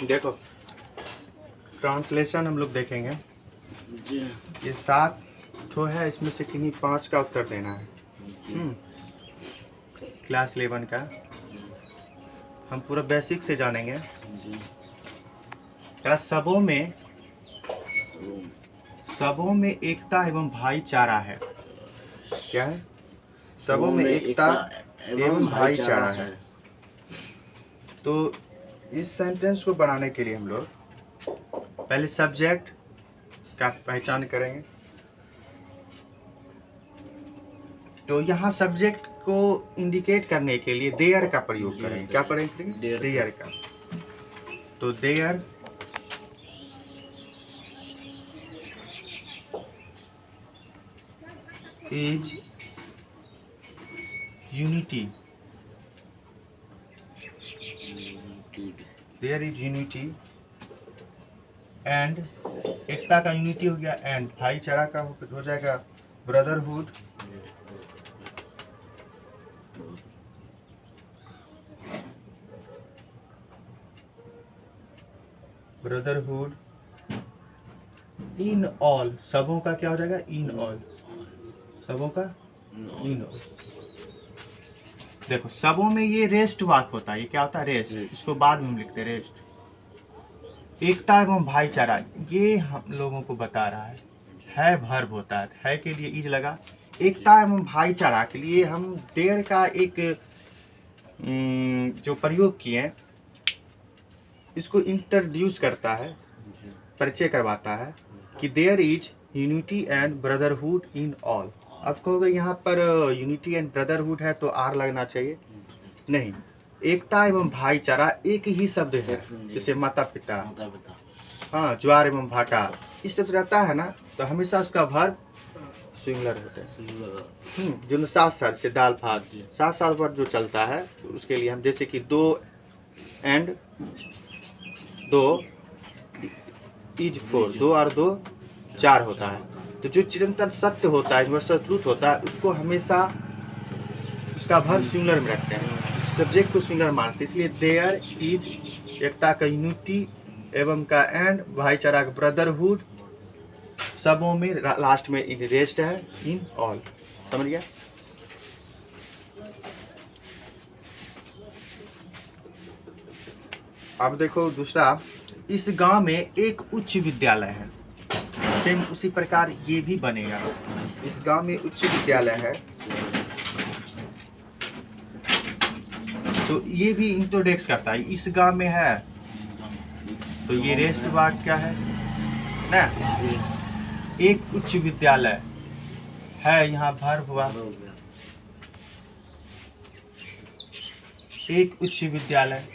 देखो ट्रांसलेशन हम लोग देखेंगे। जी ये 7 ठो है, इसमें से किन्हीं 5 का उत्तर देना है। क्लास 11 का हम पूरा बेसिक से जानेंगे। जी सबों में एकता एवं भाईचारा है। क्या है? सबों में एकता एवं भाईचारा है। तो इस सेंटेंस को बनाने के लिए हम लोग पहले सब्जेक्ट का पहचान करेंगे। तो यहाँ सब्जेक्ट को इंडिकेट करने के लिए देयर का प्रयोग करेंगे। क्या करेंगे? देयर का। तो there is unity. There is unity and एकता का यूनिटी हो गया, एंड भाईचारा का हो जाएगा ब्रदरहुड। Brotherhood in all. सबों का क्या हो जाएगा? In all. सबों का इन ऑल। देखो सबों में ये रेस्ट वाक होता है। ये क्या होता है? रेस्ट। इसको बाद में हम लिखते हैं रेस्ट। एकता एवं भाईचारा ये हम लोगों को बता रहा है वर्ब होता है के लिए इज लगा। एकता एवं भाईचारा के लिए हम देयर का एक जो प्रयोग किए इसको इंट्रोड्यूस करता है, परिचय करवाता है कि there is unity and brotherhood in all. अब कहोगे यहाँ पर यूनिटी एंड ब्रदरहुड है तो आर लगना चाहिए। नहीं, एकता एवं भाईचारा एक ही शब्द है। जैसे माता पिता, हाँ, ज्वार एवं भाटा, इस सब रहता है ना, तो हमेशा उसका वर्ब सिंगुलर होता है। जो साथ से दाल भात साथ पर जो चलता है उसके लिए हम जैसे कि 2 एंड 2 इज 4, 2 और 2 4 होता है। तो जो चिरंतन सत्य होता है, यूनिवर्सल ट्रूथ होता है, उसको हमेशा उसका वर्ब सिंगुलर में रखते हैं, सब्जेक्ट को सिंगुलर मानते हैं। इसलिए देयर इज एकता का यूनिटी एवं का एंड भाईचारा का ब्रदरहुड, सबों में लास्ट में इन रेस्ट है इन ऑल। समझ गया? अब देखो दूसरा, इस गांव में एक उच्च विद्यालय है। सेम उसी प्रकार ये भी बनेगा। इस गांव में उच्च विद्यालय है, तो ये भी इंट्रोडक्स करता है। इस गांव में है तो ये रेस्ट वाक्य क्या है ना? एक उच्च विद्यालय है, यहाँ वर्ब हुआ। एक उच्च विद्यालय,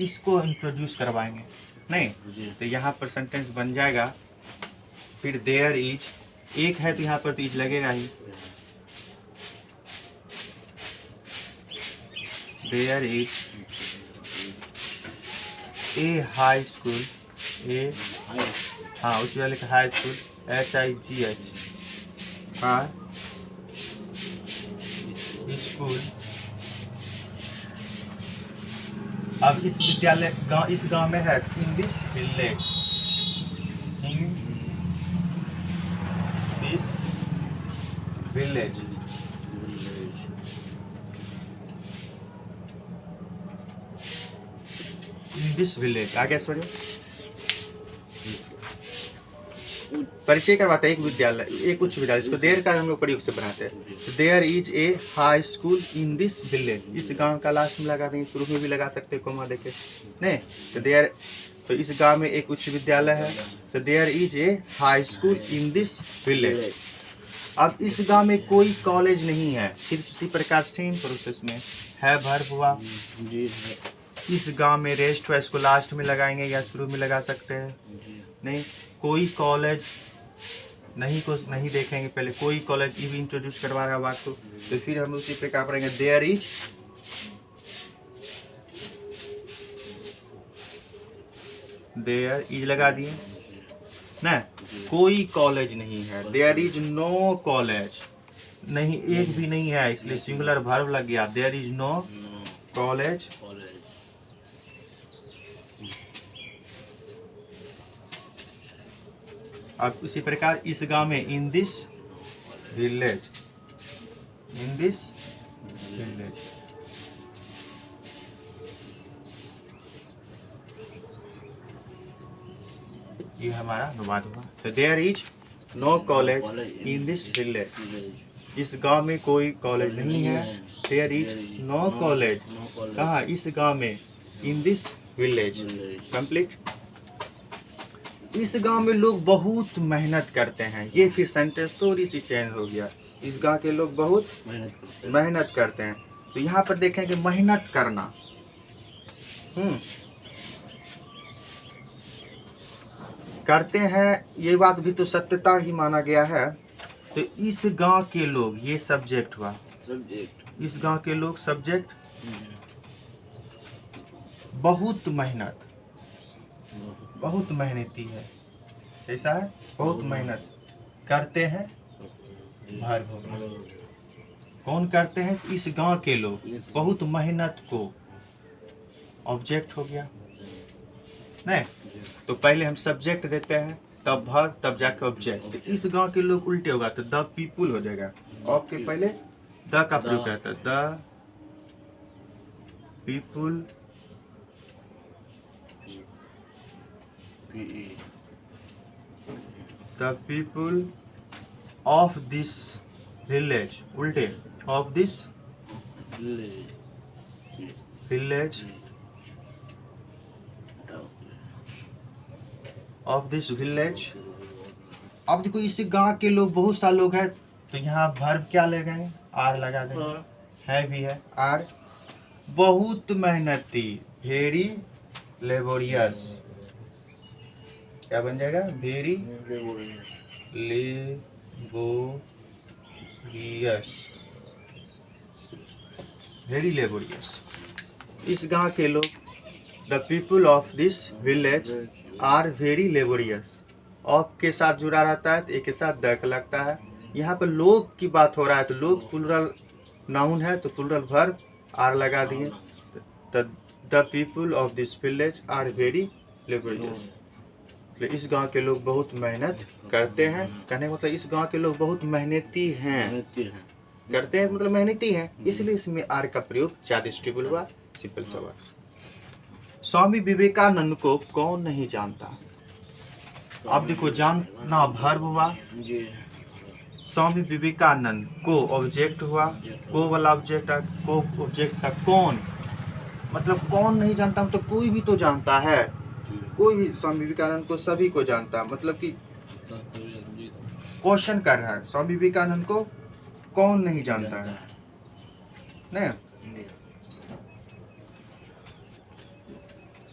इसको इंट्रोड्यूस करवाएंगे नहीं, तो यहाँ पर सेंटेंस बन जाएगा। फिर देयर इज, एक है तो यहाँ पर तो इज लगेगा ही। There is a high school, a, हाँ उस वाले का high school, HIGH, high school. अब इस विद्यालय इस गांव में है in this village, in this village. In this village आगे समझो। परिचय करवाते हैं एक विद्यालय, एक उच्च विद्यालय, इसको देयर का हम लोग प्रयोग से बनाते हैं। तो there is a high school in this village. इस गांव का लास्ट में लगा देंगे, शुरू में भी लगा सकते हैं कोमा देके नहीं। तो देयर, तो इस गांव में एक उच्च विद्यालय है, तो there is a high school in this village. अब इस गांव में कोई कॉलेज नहीं है, फिर उसी प्रकार सेम प्रोसेस में है वर्ब हुआ। इस गांव में रेस्ट हुआ, इसको लास्ट में लगाएंगे या शुरू में लगा सकते हैं नहीं। कोई कॉलेज नहीं को नहीं देखेंगे, पहले कोई कॉलेज ये भी इंट्रोड्यूस करवा रहा बात को, तो फिर हम उसी पे क्या करेंगे? देयर इज, देयर इज लगा दिए ना, कोई कॉलेज नहीं है। देयर इज नो कॉलेज, नहीं एक भी नहीं है, इसलिए सिंगुलर वर्ब लग गया। देयर इज नो कॉलेज अब इसी प्रकार इस गांव में, in this village, in this village. ये हमारा अनुवाद हुआ। तो there is no college in this village, इस गांव में कोई कॉलेज नहीं है। देयर इज नो कॉलेज, कहाँ, इस गांव में, इन दिस विलेज। कंप्लीट। इस गांव में लोग बहुत मेहनत करते हैं, ये फिर सेंटेंस थोड़ी सी चेंज हो गया। इस गांव के लोग बहुत मेहनत करते हैं। तो यहाँ पर देखें कि मेहनत करना, करते हैं, ये बात भी तो सत्यता ही माना गया है। तो इस गांव के लोग, ये सब्जेक्ट हुआ, इस गांव के लोग सब्जेक्ट, बहुत मेहनत, बहुत मेहनती है, ऐसा है, बहुत मेहनत करते हैं। वर्ब कौन करते हैं? इस गांव के लोग बहुत मेहनत को, ऑब्जेक्ट हो गया नहीं। तो पहले हम सब्जेक्ट देते हैं, तब वर्ब, तब जाके ऑब्जेक्ट। तो इस गांव के लोग उल्टे होगा, तो द पीपुल हो जाएगा। ऑफ के पहले द का प्रयोग करता है, the people the people of this village, उल्टे, of this village, of this village. अब देखो इस गांव के लोग, बहुत सारे लोग हैं, तो यहाँ वर्ब क्या लगाएंगे? आर लगा देंगे, है भी है आर। बहुत मेहनती, वेरी लेबोरियस, क्या बन जाएगा? Very laborious, very laborious. इस गांव के लोग, the people of this village are very laborious. Of के साथ जुड़ा रहता है तो एक के साथ द लगता है। यहाँ पर लोग की बात हो रहा है, तो लोग प्लुरल नाउन है, तो प्लुरल वर्ब आर लगा दिए। The people of this village are very laborious. इस गांव के लोग बहुत मेहनत करते हैं, कहने का मतलब इस गांव के लोग बहुत मेहनती हैं, करते हैं मतलब मेहनती हैं, इसलिए इसमें आर का प्रयोग ज्यादा स्टेबल हुआ। सिंपल सा वर्ड। स्वामी विवेकानंद को कौन नहीं जानता? अब देखो, जानना वर्ब हुआ, स्वामी विवेकानंद को ऑब्जेक्ट हुआ, को वाला ऑब्जेक्ट, को ऑब्जेक्ट का कौन, मतलब कौन नहीं जानता, मतलब कोई भी तो जानता है, कोई भी स्वामी विवेकानंद को सभी को जानता, मतलब कि क्वेश्चन कर रहा है, स्वामी विवेकानंद को कौन नहीं जानता है, नहीं?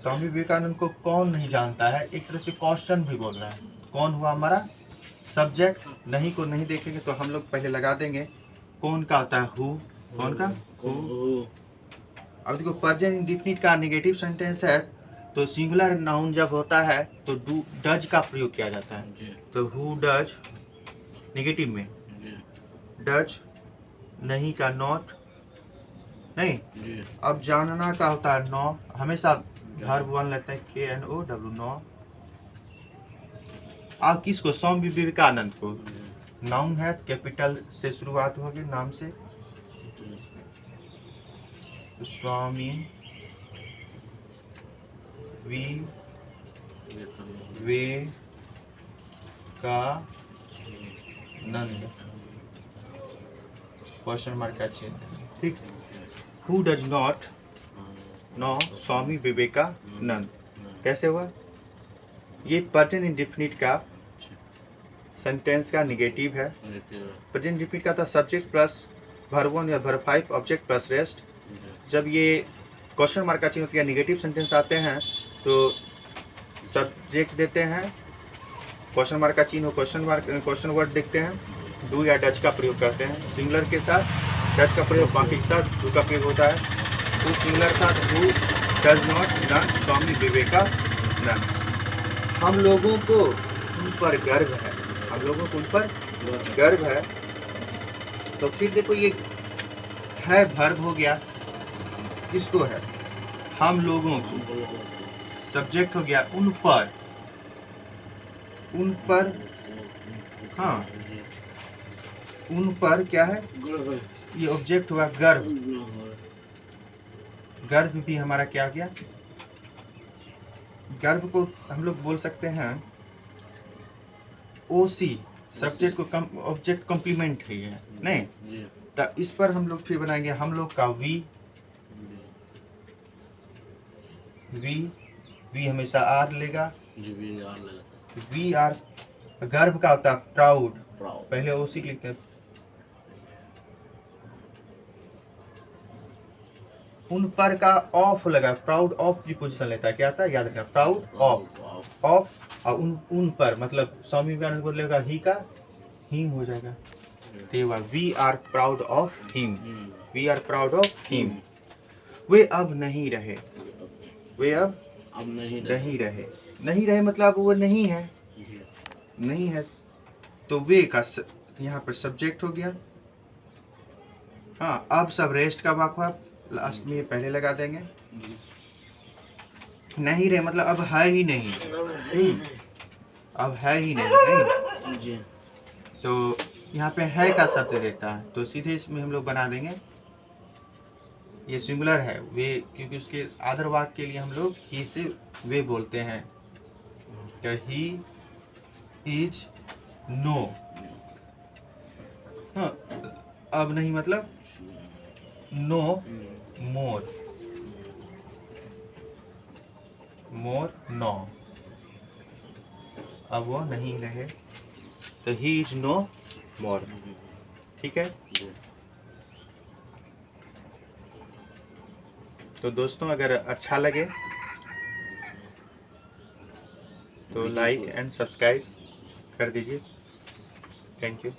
स्वामी विवेकानंद को कौन नहीं जानता है, एक तरह से क्वेश्चन भी बोल रहा है। कौन हुआ हमारा सब्जेक्ट, नहीं को नहीं देखेंगे तो हम लोग पहले लगा देंगे, कौन का होता है हु, कौन का हु। अब देखो प्रेजेंट इंडेफिनिट का नेगेटिव सेंटेंस है, तो सिंगुलर नाउन जब होता है तो डू डज का प्रयोग किया जाता है। तो हु डज, नेगेटिव में डज, नहीं का नॉट, नहीं। अब जानना का होता है नो, हमेशा वर्ब वन लेते हैं, के एन ओ डब्ल्यू, नो। आप किसको? स्वामी विवेकानंद को, नाउन है, कैपिटल से शुरुआत होगी नाम से, स्वामी विवेकानंद, क्वेश्चन मार्क का चिन्ह, ठीक। Who does not know Swami Vivekananda, कैसे हुआ? ये प्रेजेंट इंडेफिनिट का सेंटेंस का नेगेटिव है। प्रेजेंट इंडेफिनिट का था सब्जेक्ट प्लस वर्ब 1 या वर्ब 5, ऑब्जेक्ट प्लस रेस्ट। जब ये क्वेश्चन मार्क का चिन्ह या नेगेटिव सेंटेंस आते हैं तो सब्जेक्ट देते हैं, क्वेश्चन मार्क का चिन्ह, क्वेश्चन वर्ड देखते हैं, डू या डज का प्रयोग करते हैं। सिंगुलर के साथ डज का प्रयोग, बाकी के साथ डू का प्रयोग होता है। हु सिंगुलर था, who does not none Swami Vivekananda. हम लोगों को उन पर गर्व है, हम लोगों को उन पर गर्व है। तो फिर देखो ये है वर्ब हो गया, किसको है? हम लोगों को। सब्जेक्ट हो गया उन पर, उन पर हाँ, उन पर क्या है, ये ऑब्जेक्ट हुआ गर्भ। गर्भ भी हमारा क्या गया, गर्भ को हम लोग बोल सकते हैं ओसी, सब्जेक्ट को ऑब्जेक्ट कॉम्प्लीमेंट ही है नहीं। तो इस पर हम लोग फिर बनाएंगे हम लोग का वी। वी हमेशा आर लेगा। वी आर, गर्भ का होता है प्राउड, पहले ओसी लिखते हैं। उन पर का ऑफ लगा, प्राउड ऑफ की पोजीशन लेता है, क्या आता है याद रखना, प्राउड ऑफ। ऑफ और उन पर मतलब स्वामी विवेकानंद बोलेगा ही का हिम हो जाएगा। We are proud of him, we are proud of him. वे अब नहीं रहे, वे अब नहीं रहे। नहीं रहे मतलब वो नहीं है, नहीं है। तो वे का यहाँ पर सब्जेक्ट हो गया। हाँ, अब सब रेस्ट का वाक्य लास्ट में पहले लगा देंगे। नहीं रहे मतलब अब है ही नहीं, अब है ही नहीं। तो यहाँ पे है का शब्द देता है, तो सीधे इसमें हम लोग बना देंगे, ये सिंगुलर है वे, क्योंकि उसके आदर वाक्य के लिए हम लोग ही से वे बोलते हैं। तो ही इज नो, हाँ, अब नहीं मतलब नो मोर, मोर नो, अब वो नहीं रहे, तो ही इज नो मोर। ठीक है। तो दोस्तों अगर अच्छा लगे तो लाइक एंड सब्सक्राइब कर दीजिए। Thank you.